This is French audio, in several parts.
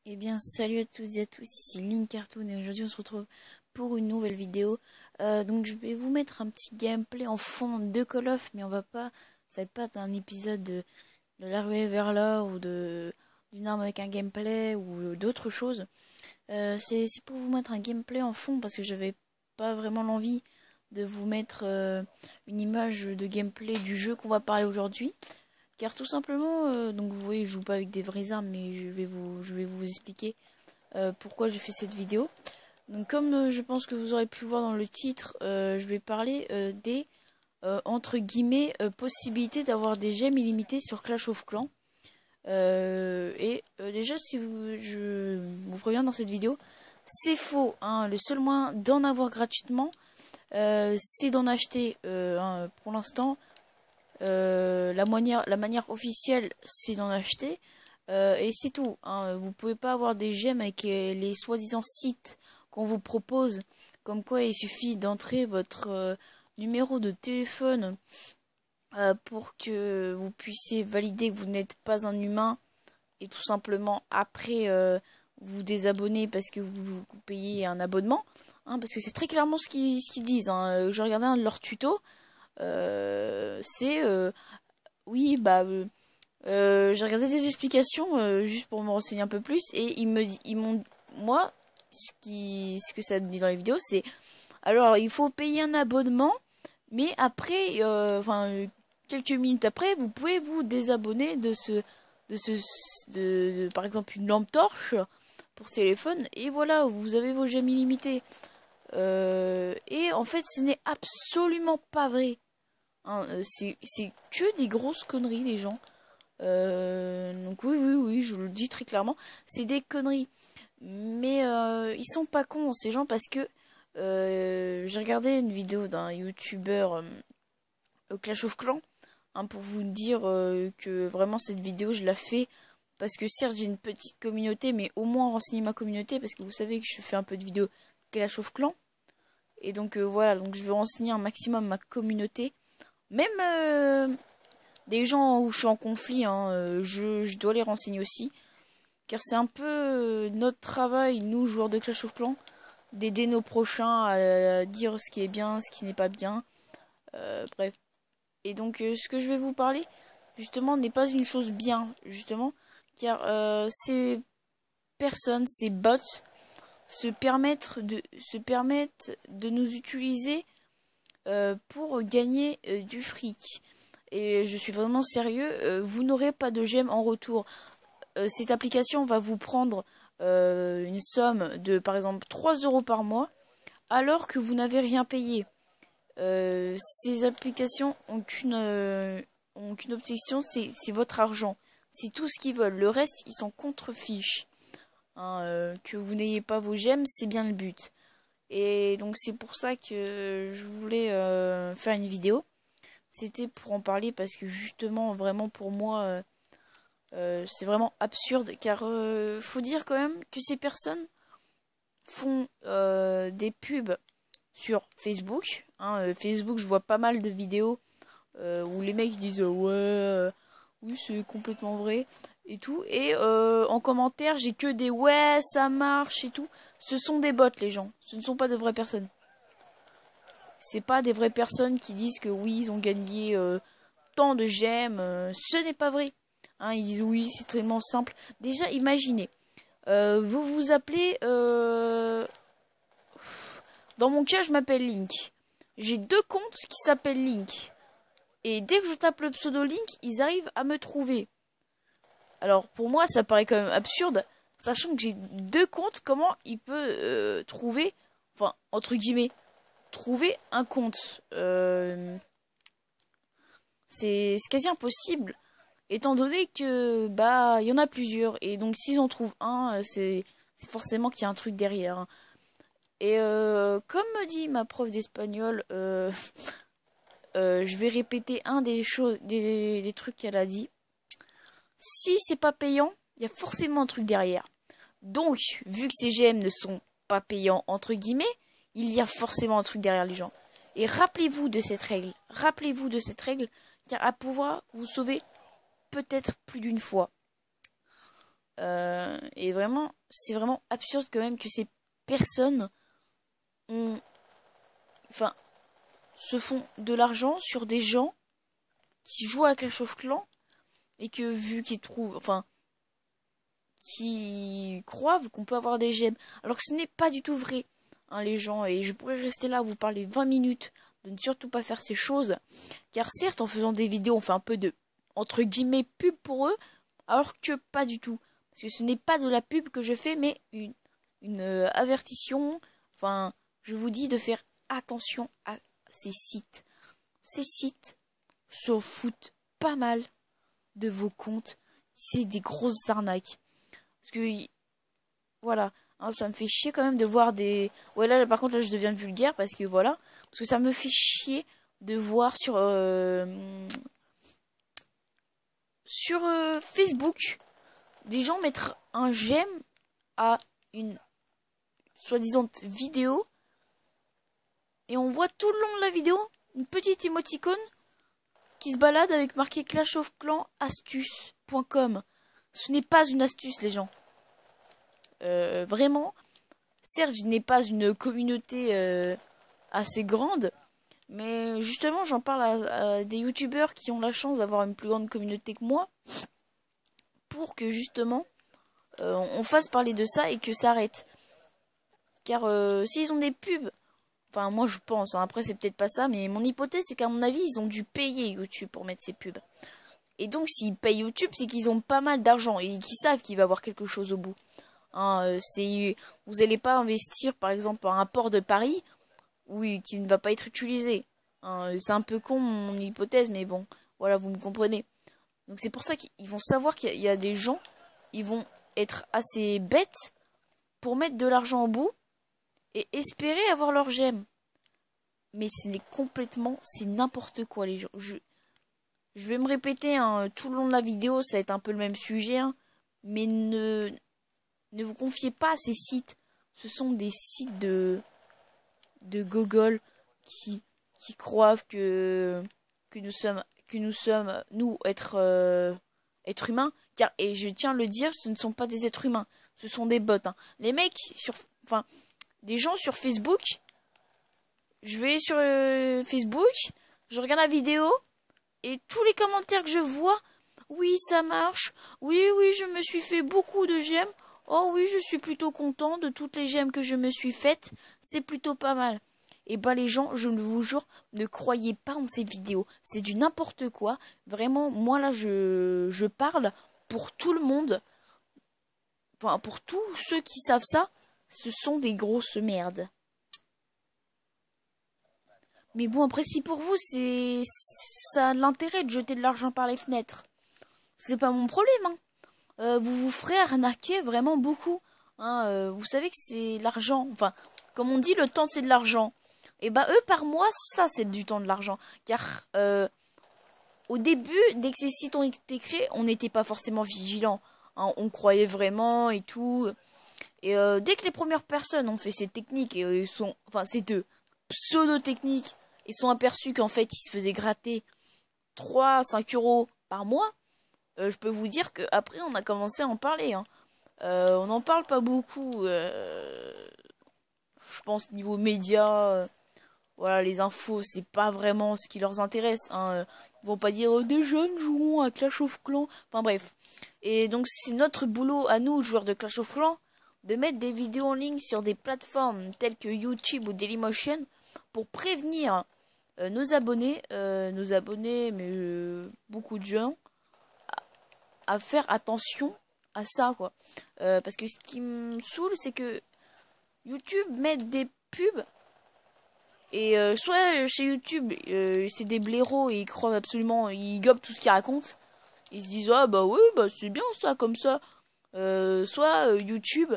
Eh bien, salut à toutes et à tous, ici Link Cartoon et aujourd'hui on se retrouve pour une nouvelle vidéo. Donc je vais vous mettre un petit gameplay en fond de Call of, mais ça va pas être un épisode de la ruée vers là ou d'une arme avec un gameplay ou d'autres choses. C'est pour vous mettre un gameplay en fond parce que j'avais pas vraiment l'envie de vous mettre une image de gameplay du jeu qu'on va parler aujourd'hui. Car tout simplement, donc vous voyez, je joue pas avec des vraies armes, mais je vais vous expliquer pourquoi j'ai fait cette vidéo. Donc comme je pense que vous aurez pu voir dans le titre, je vais parler des entre guillemets possibilités d'avoir des gemmes illimitées sur Clash of Clans. Déjà, si je vous préviens dans cette vidéo, c'est faux. Hein, le seul moyen d'en avoir gratuitement, c'est d'en acheter. Pour l'instant. La manière officielle, c'est d'en acheter. Et c'est tout. Hein. Vous pouvez pas avoir des gemmes avec les soi-disant sites qu'on vous propose. Comme quoi, il suffit d'entrer votre numéro de téléphone pour que vous puissiez valider que vous n'êtes pas un humain. Et tout simplement, après, vous désabonner parce que vous payez un abonnement. Hein, parce que c'est très clairement ce qu'ils disent. Hein. Je regardais un de leurs tutos. Oui, j'ai regardé des explications juste pour me renseigner un peu plus et ils m'ont moi ce que ça dit dans les vidéos, c'est alors il faut payer un abonnement, mais après quelques minutes après vous pouvez vous désabonner de par exemple une lampe torche pour téléphone et voilà, vous avez vos gemmes illimitées. Et en fait ce n'est absolument pas vrai. Hein, c'est que des grosses conneries, les gens. Donc oui, je le dis très clairement. C'est des conneries. Mais ils sont pas cons, ces gens, parce que j'ai regardé une vidéo d'un youtubeur Clash of Clans, hein, pour vous dire que vraiment cette vidéo, je la fais parce que certes, j'ai une petite communauté, mais au moins renseigner ma communauté, parce que vous savez que je fais un peu de vidéos Clash of Clans. Et donc voilà, donc je veux renseigner un maximum ma communauté. Même des gens où je suis en conflit, hein, je dois les renseigner aussi. Car c'est un peu notre travail, nous, joueurs de Clash of Clans, d'aider nos prochains à dire ce qui est bien, ce qui n'est pas bien. Bref. Et donc, ce que je vais vous parler, justement, n'est pas une chose bien, justement. Car ces personnes, ces bots, se permettent de nous utiliser pour gagner du fric. Et je suis vraiment sérieux, vous n'aurez pas de gemmes en retour. Cette application va vous prendre une somme de par exemple 3 euros par mois alors que vous n'avez rien payé. Ces applications ont qu'une obsession, c'est votre argent. C'est tout ce qu'ils veulent. Le reste, ils s'en contrefichent. Hein, que vous n'ayez pas vos gemmes, c'est bien le but. Et donc c'est pour ça que je voulais faire une vidéo. C'était pour en parler parce que justement, vraiment pour moi, c'est vraiment absurde. Car faut dire quand même que ces personnes font des pubs sur Facebook. Hein, Facebook, je vois pas mal de vidéos où les mecs disent ouais, oui c'est complètement vrai et tout. Et en commentaire, j'ai que des ouais ça marche et tout. Ce sont des bots les gens. Ce ne sont pas de vraies personnes. C'est pas des vraies personnes qui disent que oui, ils ont gagné tant de gemmes. Ce n'est pas vrai. Hein, ils disent oui, c'est tellement simple. Déjà, imaginez. Vous vous appelez... Dans mon cas, je m'appelle Link. J'ai deux comptes qui s'appellent Link. Et dès que je tape le pseudo Link, ils arrivent à me trouver. Alors, pour moi, ça paraît quand même absurde. Sachant que j'ai deux comptes, comment il peut trouver... Enfin, entre guillemets trouver un compte. C'est quasi impossible, étant donné que bah il y en a plusieurs et donc s'ils en trouvent un, c'est forcément qu'il y a un truc derrière. Hein. Et comme me dit ma prof d'espagnol, je vais répéter un des trucs qu'elle a dit. Si c'est pas payant, il y a forcément un truc derrière. Donc, vu que ces GM ne sont pas payants entre guillemets, il y a forcément un truc derrière les gens. Et rappelez-vous de cette règle. Rappelez-vous de cette règle, car elle pourra vous sauver peut-être plus d'une fois. Et vraiment, c'est vraiment absurde quand même que ces personnes ont, enfin, se font de l'argent sur des gens qui jouent à Clash of Clans et que vu qu'ils trouvent, enfin, qui croient qu'on peut avoir des gemmes, alors que ce n'est pas du tout vrai, hein, les gens. Et je pourrais rester là, vous parler 20 minutes de ne surtout pas faire ces choses, car certes, en faisant des vidéos, on fait un peu de, entre guillemets, pub pour eux, alors que pas du tout. Parce que ce n'est pas de la pub que je fais, mais une avertition. Enfin, je vous dis de faire attention à ces sites. Ces sites se foutent pas mal de vos comptes. C'est des grosses arnaques. Parce que, voilà, hein, ça me fait chier quand même de voir des... Ouais, là, par contre, là, je deviens vulgaire parce que, voilà. Parce que ça me fait chier de voir sur Facebook des gens mettre un j'aime à une soi-disant vidéo et on voit tout le long de la vidéo une petite émoticône qui se balade avec marqué Clash of Clans astuce.com. Ce n'est pas une astuce, les gens. Vraiment, certes, je n'ai pas une communauté assez grande, mais justement, j'en parle à des youtubeurs qui ont la chance d'avoir une plus grande communauté que moi, pour que justement, on fasse parler de ça et que ça arrête. Car s'ils ont des pubs, enfin moi je pense, hein, après c'est peut-être pas ça, mais mon hypothèse c'est qu'à mon avis ils ont dû payer YouTube pour mettre ces pubs. Et donc s'ils payent YouTube, c'est qu'ils ont pas mal d'argent et qu'ils savent qu'il va y avoir quelque chose au bout. Hein, vous n'allez pas investir par exemple à un port de Paris, oui, qui ne va pas être utilisé. Hein, c'est un peu con mon hypothèse, mais bon, voilà, vous me comprenez. Donc c'est pour ça qu'ils vont savoir qu'il y a des gens, ils vont être assez bêtes pour mettre de l'argent au bout et espérer avoir leur gemme. Mais c'est n'importe quoi les gens. Je vais me répéter hein, tout le long de la vidéo, ça va être un peu le même sujet, hein, mais ne vous confiez pas à ces sites. Ce sont des sites de Google qui croient que nous sommes nous êtres humains, car et je tiens à le dire, ce ne sont pas des êtres humains, ce sont des bots. Hein. Les mecs des gens sur Facebook, je vais sur Facebook, je regarde la vidéo et tous les commentaires que je vois, oui ça marche, oui je me suis fait beaucoup de j'aime, oh oui je suis plutôt content de toutes les j'aime que je me suis faites, c'est plutôt pas mal. Et ben les gens, je vous jure, ne croyez pas en ces vidéos, c'est du n'importe quoi. Vraiment, moi là je parle pour tout le monde, enfin pour tous ceux qui savent ça. Ce sont des grosses merdes. Mais bon, après, si pour vous, ça a de l'intérêt de jeter de l'argent par les fenêtres, c'est pas mon problème, hein. Vous vous ferez arnaquer vraiment beaucoup. Hein, vous savez que c'est l'argent. Enfin, comme on dit, le temps, c'est de l'argent. Et bah, eux, par mois, ça, c'est du temps de l'argent. Car, au début, dès que ces sites ont été créés, on n'était pas forcément vigilant. Hein, on croyait vraiment et tout. Et dès que les premières personnes ont fait ces techniques et ces deux pseudo-techniques et sont aperçus qu'en fait ils se faisaient gratter 3 à 5 € par mois, je peux vous dire qu'après on a commencé à en parler. Hein. On n'en parle pas beaucoup, je pense niveau médias. Voilà, les infos, c'est pas vraiment ce qui leur intéresse. Hein. Ils vont pas dire des jeunes jouent à Clash of Clans. Enfin bref. Et donc c'est notre boulot à nous, joueurs de Clash of Clans, de mettre des vidéos en ligne sur des plateformes telles que YouTube ou Dailymotion pour prévenir nos abonnés, mais beaucoup de gens, à faire attention à ça, quoi. Parce que ce qui me saoule, c'est que YouTube met des pubs et soit chez YouTube, c'est des blaireaux et ils croient absolument, ils gobent tout ce qu'ils racontent. Ils se disent ah bah oui bah c'est bien ça comme ça. Soit YouTube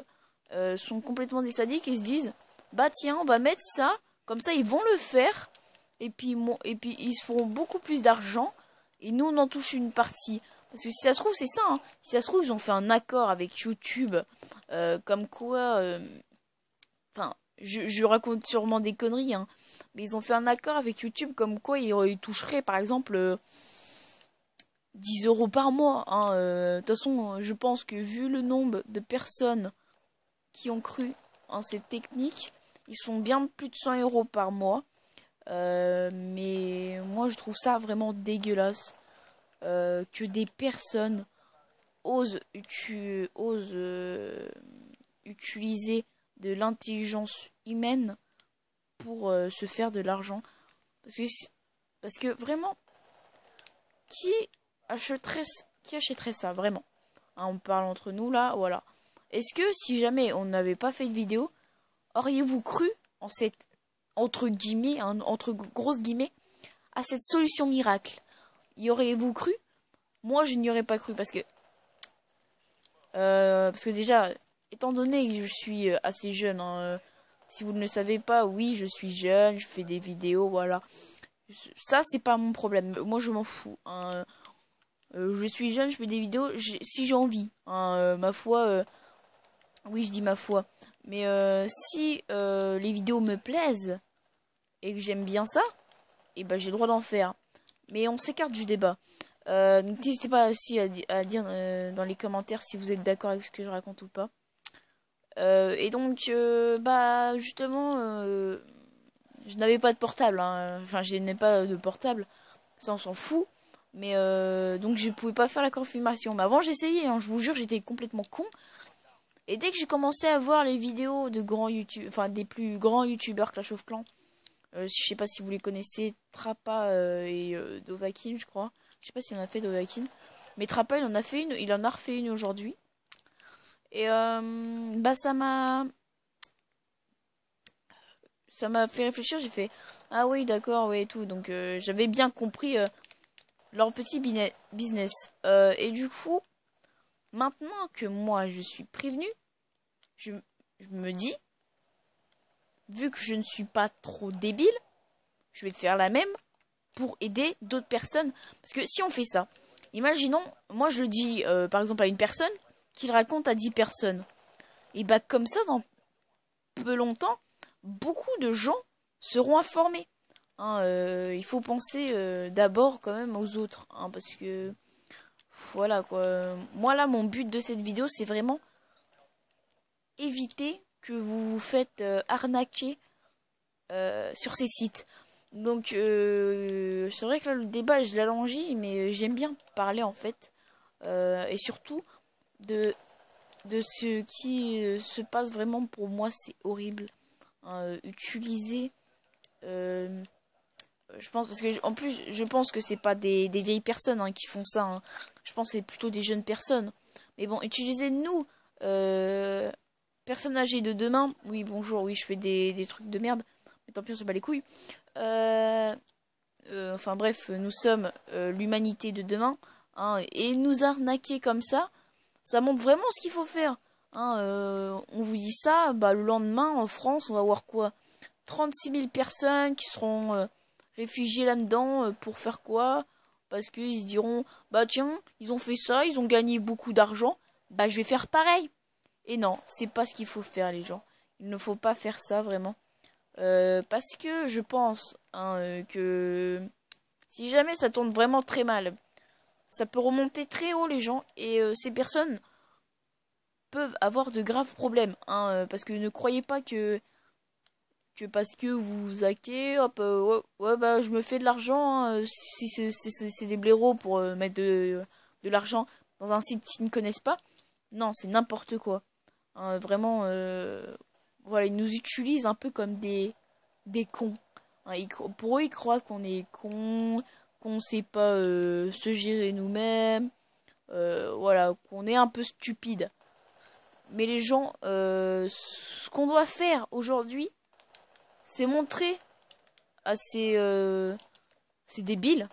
sont complètement des sadiques et se disent bah tiens on va mettre ça comme ça ils vont le faire et puis ils se feront beaucoup plus d'argent et nous on en touche une partie parce que si ça se trouve c'est ça hein. Si ça se trouve ils ont fait un accord avec YouTube comme quoi je raconte sûrement des conneries hein, mais ils ont fait un accord avec YouTube comme quoi ils toucheraient par exemple 10 euros par mois. Hein, de toute façon, je pense que vu le nombre de personnes qui ont cru en cette technique, ils sont bien plus de 100 euros par mois. Mais moi, je trouve ça vraiment dégueulasse que des personnes osent utiliser de l'intelligence humaine pour se faire de l'argent. Parce que vraiment, qui achèterait ça, vraiment? Hein, on parle entre nous là, voilà. Est-ce que si jamais on n'avait pas fait de vidéo, auriez-vous cru en cette, entre guillemets, hein, entre grosses guillemets, à cette solution miracle? Y auriez-vous cru? Moi, je n'y aurais pas cru parce que déjà, étant donné que je suis assez jeune, hein, si vous ne le savez pas, oui, je suis jeune, je fais des vidéos, voilà. Ça, c'est pas mon problème. Moi, je m'en fous. Hein. Je suis jeune, je fais des vidéos si j'ai envie. Hein, ma foi, oui, je dis ma foi. Mais si les vidéos me plaisent et que j'aime bien ça, et ben j'ai le droit d'en faire. Mais on s'écarte du débat. Donc n'hésitez pas aussi à dire dans les commentaires si vous êtes d'accord avec ce que je raconte ou pas. Et donc, bah justement, je n'avais pas de portable. Hein. Enfin, je n'ai pas de portable. Ça, on s'en fout. Mais donc, je pouvais pas faire la confirmation. Mais avant, j'essayais. Hein. Je vous jure, j'étais complètement con. Et dès que j'ai commencé à voir les vidéos de grands YouTube, enfin des plus grands YouTubeurs Clash of Clans, je sais pas si vous les connaissez, Trappa et Dovahkiin, je crois. Je sais pas s'il en a fait Dovahkiin. Mais Trappa, il en a refait une aujourd'hui. Et bah ça m'a fait réfléchir, j'ai fait ah oui, d'accord, oui et tout. Donc j'avais bien compris leur petit business. Et du coup, maintenant que moi je suis prévenu, je me dis, vu que je ne suis pas trop débile, je vais faire la même pour aider d'autres personnes. Parce que si on fait ça, imaginons, moi je le dis par exemple à une personne, qu'il raconte à 10 personnes. Et bah comme ça, dans peu longtemps, beaucoup de gens seront informés. Hein, il faut penser d'abord quand même aux autres. Hein, parce que voilà quoi. Moi là, mon but de cette vidéo, c'est vraiment éviter que vous vous faites arnaquer sur ces sites. Donc c'est vrai que là le débat je l'allonge, mais j'aime bien parler en fait. Et surtout de ce qui se passe vraiment pour moi, c'est horrible. Hein, utiliser je pense parce que en plus je pense que c'est pas des vieilles personnes hein, qui font ça. Hein. Je pense que c'est plutôt des jeunes personnes. Mais bon, utiliser nous personnes âgées de demain. Oui, bonjour, oui, je fais des trucs de merde. Mais tant pis, on se bat les couilles. Enfin bref, nous sommes l'humanité de demain. Hein, et nous arnaquer comme ça montre vraiment ce qu'il faut faire. Hein, on vous dit ça, bah, le lendemain, en France, on va voir quoi? 36 000 personnes qui seront réfugiées là-dedans pour faire quoi? Parce qu'ils se diront, bah tiens, ils ont fait ça, ils ont gagné beaucoup d'argent, bah je vais faire pareil. Et non, c'est pas ce qu'il faut faire les gens. Il ne faut pas faire ça vraiment. Parce que je pense hein, que si jamais ça tourne vraiment très mal, ça peut remonter très haut les gens et ces personnes peuvent avoir de graves problèmes. Hein, parce que ne croyez pas que parce que vous hackez, hop, ouais, bah je me fais de l'argent hein, si c'est des blaireaux pour mettre de l'argent dans un site qu'ils ne connaissent pas. Non, c'est n'importe quoi. Hein, vraiment, voilà, ils nous utilisent un peu comme des cons. Hein, pour eux, ils croient qu'on est cons, qu'on sait pas se gérer nous-mêmes, voilà, qu'on est un peu stupide. Mais les gens, ce qu'on doit faire aujourd'hui, c'est montrer à ces débiles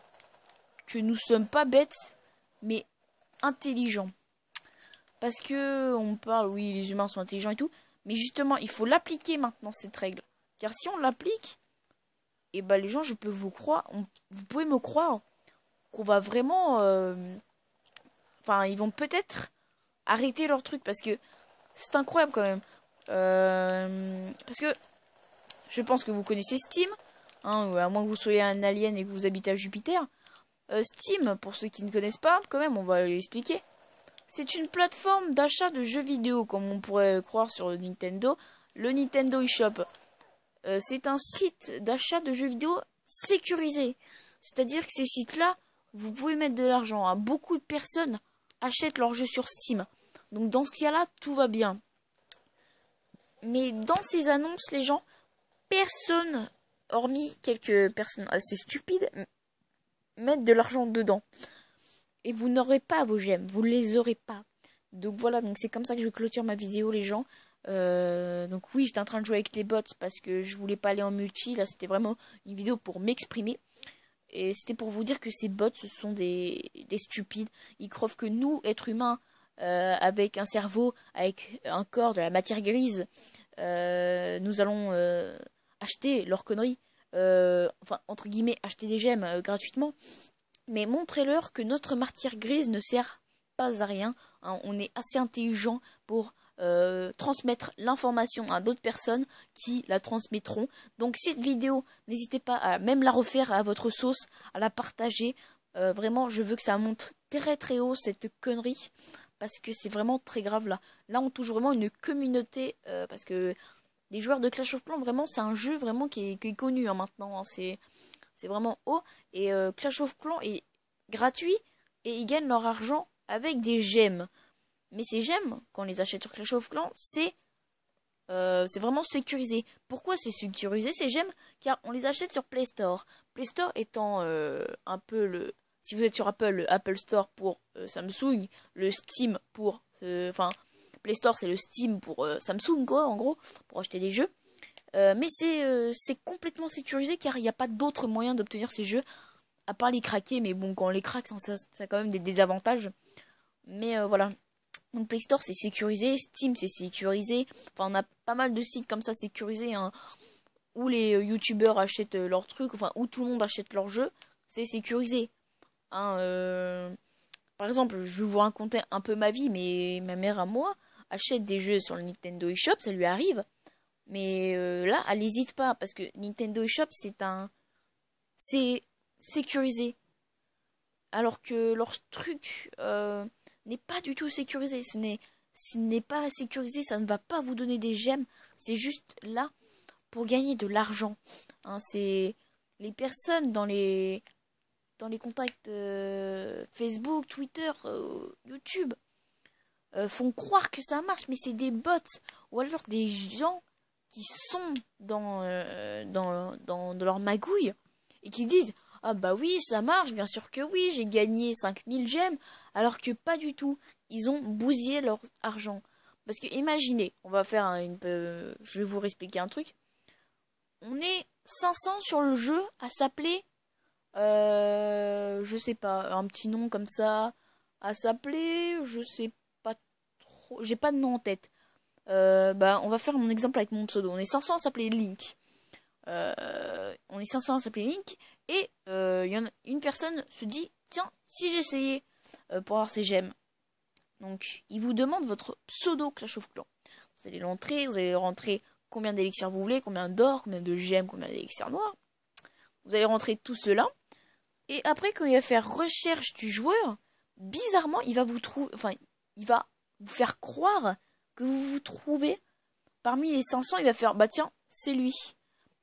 que nous sommes pas bêtes, mais intelligents. Parce que on parle, oui, les humains sont intelligents et tout, mais justement, il faut l'appliquer maintenant, cette règle. Car si on l'applique, et ben les gens, je peux vous croire, vous pouvez me croire qu'on va vraiment... Enfin, ils vont peut-être arrêter leur truc, parce que c'est incroyable quand même. Parce que je pense que vous connaissez Steam, hein, à moins que vous soyez un alien et que vous habitez à Jupiter. Steam, pour ceux qui ne connaissent pas, quand même, on va l'expliquer. C'est une plateforme d'achat de jeux vidéo, comme on pourrait croire sur Nintendo. Le Nintendo eShop, c'est un site d'achat de jeux vidéo sécurisé. C'est-à-dire que ces sites-là, vous pouvez mettre de l'argent. Hein. Beaucoup de personnes achètent leurs jeux sur Steam. Donc dans ce cas-là, tout va bien. Mais dans ces annonces, les gens, personne, hormis quelques personnes assez stupides, mettent de l'argent dedans. Et vous n'aurez pas vos gemmes, vous les aurez pas. Donc voilà, donc c'est comme ça que je clôture ma vidéo, les gens. Donc oui, j'étais en train de jouer avec les bots parce que je voulais pas aller en multi. Là, c'était vraiment une vidéo pour m'exprimer. Et c'était pour vous dire que ces bots, ce sont des stupides. Ils croient que nous, êtres humains, avec un cerveau, avec un corps, de la matière grise, nous allons acheter leurs conneries. Enfin, entre guillemets, acheter des gemmes gratuitement. Mais montrez-leur que notre matière grise ne sert pas à rien. Hein. On est assez intelligent pour transmettre l'information à d'autres personnes qui la transmettront. Donc cette vidéo, n'hésitez pas à même la refaire à votre sauce, à la partager. Vraiment, je veux que ça monte très très haut cette connerie. Parce que c'est vraiment très grave là. Là, on touche vraiment une communauté. Parce que les joueurs de Clash of Clans, vraiment, c'est un jeu vraiment qui est connu hein, maintenant. Hein. C'est vraiment haut. Et Clash of Clans est gratuit. Et ils gagnent leur argent avec des gemmes. Mais ces gemmes, quand on les achète sur Clash of Clans, c'est vraiment sécurisé. Pourquoi c'est sécurisé ces gemmes? Car on les achète sur Play Store. Play Store étant un peu le... Si vous êtes sur Apple, le Apple Store pour Samsung, le Steam pour... Enfin, Play Store c'est le Steam pour Samsung quoi, en gros, pour acheter des jeux. Mais c'est complètement sécurisé car il n'y a pas d'autre moyen d'obtenir ces jeux à part les craquer. Mais bon, quand on les craque, ça a quand même des désavantages. Mais voilà. Donc Play Store c'est sécurisé, Steam c'est sécurisé. Enfin, on a pas mal de sites comme ça sécurisés hein, où les youtubeurs achètent leurs trucs, enfin où tout le monde achète leurs jeux. C'est sécurisé. Hein, par exemple, je vais vous raconter un peu ma vie, mais ma mère à moi achète des jeux sur le Nintendo eShop, ça lui arrive. Mais là, elle n'hésite pas parce que Nintendo eShop c'est sécurisé, alors que leur truc n'est pas du tout sécurisé. Ce n'est pas sécurisé, ça ne va pas vous donner des gemmes. C'est juste là pour gagner de l'argent. Hein, c'est les personnes dans les contacts Facebook, Twitter, YouTube font croire que ça marche, mais c'est des bots ou alors des gens qui sont dans leur magouille et qui disent ah bah oui ça marche, bien sûr que oui, j'ai gagné 5000 gemmes, alors que pas du tout, ils ont bousillé leur argent. Parce que imaginez, on va faire je vais vous expliquer un truc. On est 500 sur le jeu à s'appeler je sais pas, un petit nom comme ça, à s'appeler, je sais pas trop, j'ai pas de nom en tête. Bah, on va faire mon exemple avec mon pseudo. On est 500 à s'appeler Link. On est 500 à s'appeler Link. Et y en a une personne se dit, tiens, si j'essayais pour avoir ses gemmes. Donc, il vous demande votre pseudo Clash of Clans. Vous allez l'entrer, vous allez rentrer combien d'élixirs vous voulez, combien d'or, combien de gemmes, combien d'élixirs noirs. Vous allez rentrer tout cela. Et après, quand il va faire recherche du joueur, bizarrement, il va vous trouver, enfin, il va vous faire croire que vous vous trouvez parmi les 500. Il va faire, bah tiens, c'est lui.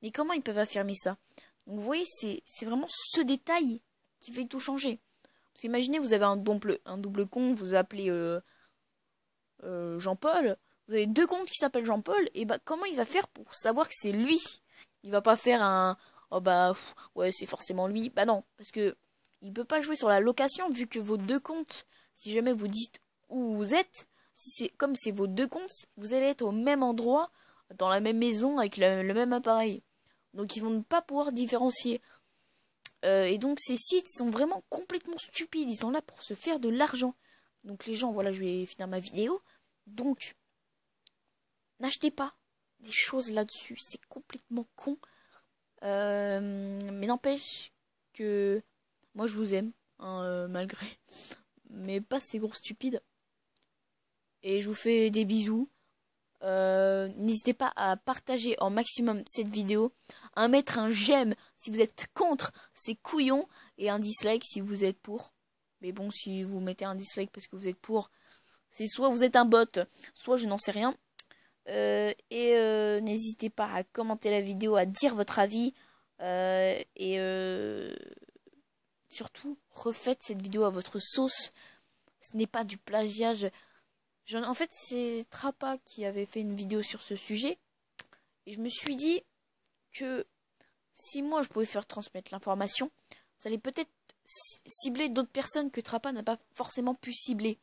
Mais comment ils peuvent affirmer ça? Donc vous voyez, c'est vraiment ce détail qui fait tout changer. Parce qu'imaginez, vous avez un double compte, vous appelez Jean-Paul. Vous avez deux comptes qui s'appellent Jean-Paul. Et bah comment il va faire pour savoir que c'est lui? Il va pas faire un oh bah ouais c'est forcément lui. Bah non, parce que il peut pas jouer sur la location vu que vos deux comptes, si jamais vous dites où vous êtes, si c'est comme c'est vos deux comptes, vous allez être au même endroit, dans la même maison avec le même appareil. Donc ils vont pas pouvoir différencier. Et donc ces sites sont vraiment complètement stupides. Ils sont là pour se faire de l'argent. Donc les gens, voilà, je vais finir ma vidéo. Donc n'achetez pas des choses là-dessus. C'est complètement con. Mais n'empêche que moi je vous aime, hein, malgré. Mais pas ces gros stupides. Et je vous fais des bisous. N'hésitez pas à partager en maximum cette vidéo, à mettre un j'aime si vous êtes contre ces couillons et un dislike si vous êtes pour. Mais bon, si vous mettez un dislike parce que vous êtes pour, c'est soit vous êtes un bot, soit je n'en sais rien. N'hésitez pas à commenter la vidéo, à dire votre avis. Surtout, refaites cette vidéo à votre sauce. Ce n'est pas du plagiage. En fait, c'est Trappa qui avait fait une vidéo sur ce sujet. Et je me suis dit que si moi je pouvais faire transmettre l'information, ça allait peut-être cibler d'autres personnes que Trappa n'a pas forcément pu cibler.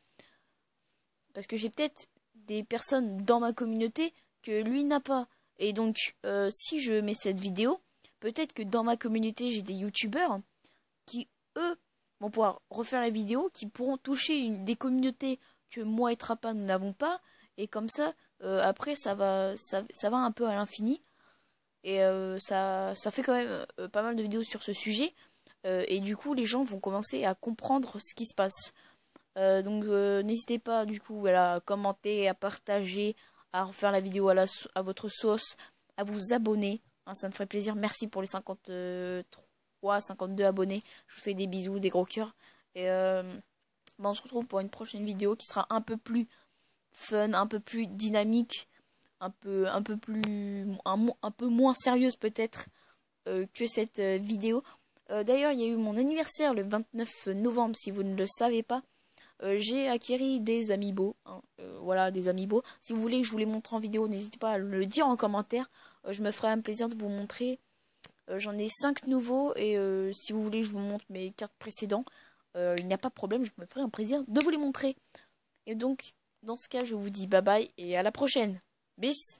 Parce que j'ai peut-être des personnes dans ma communauté que lui n'a pas. Et donc, si je mets cette vidéo, peut-être que dans ma communauté, j'ai des youtubeurs qui, eux, vont pouvoir refaire la vidéo, qui pourront toucher des communautés que moi et Trappa nous n'avons pas. Et comme ça, après, ça va un peu à l'infini. Et ça fait quand même pas mal de vidéos sur ce sujet. Et du coup, les gens vont commencer à comprendre ce qui se passe. Donc n'hésitez pas du coup voilà, à commenter, à partager, à refaire la vidéo à votre sauce, à vous abonner. Hein, ça me ferait plaisir. Merci pour les 53, 52 abonnés. Je vous fais des bisous, des gros cœurs. Et on se retrouve pour une prochaine vidéo qui sera un peu plus fun, un peu plus dynamique, un peu moins sérieuse peut-être que cette vidéo. D'ailleurs, il y a eu mon anniversaire le 29 novembre, si vous ne le savez pas. J'ai acquis des amiibo, hein, voilà, des amiibo. Si vous voulez que je vous les montre en vidéo, n'hésitez pas à le dire en commentaire. Je me ferai un plaisir de vous montrer. J'en ai 5 nouveaux et si vous voulez que je vous montre mes cartes précédentes, il n'y a pas de problème, je me ferai un plaisir de vous les montrer. Et donc, dans ce cas, je vous dis bye bye et à la prochaine. Bis!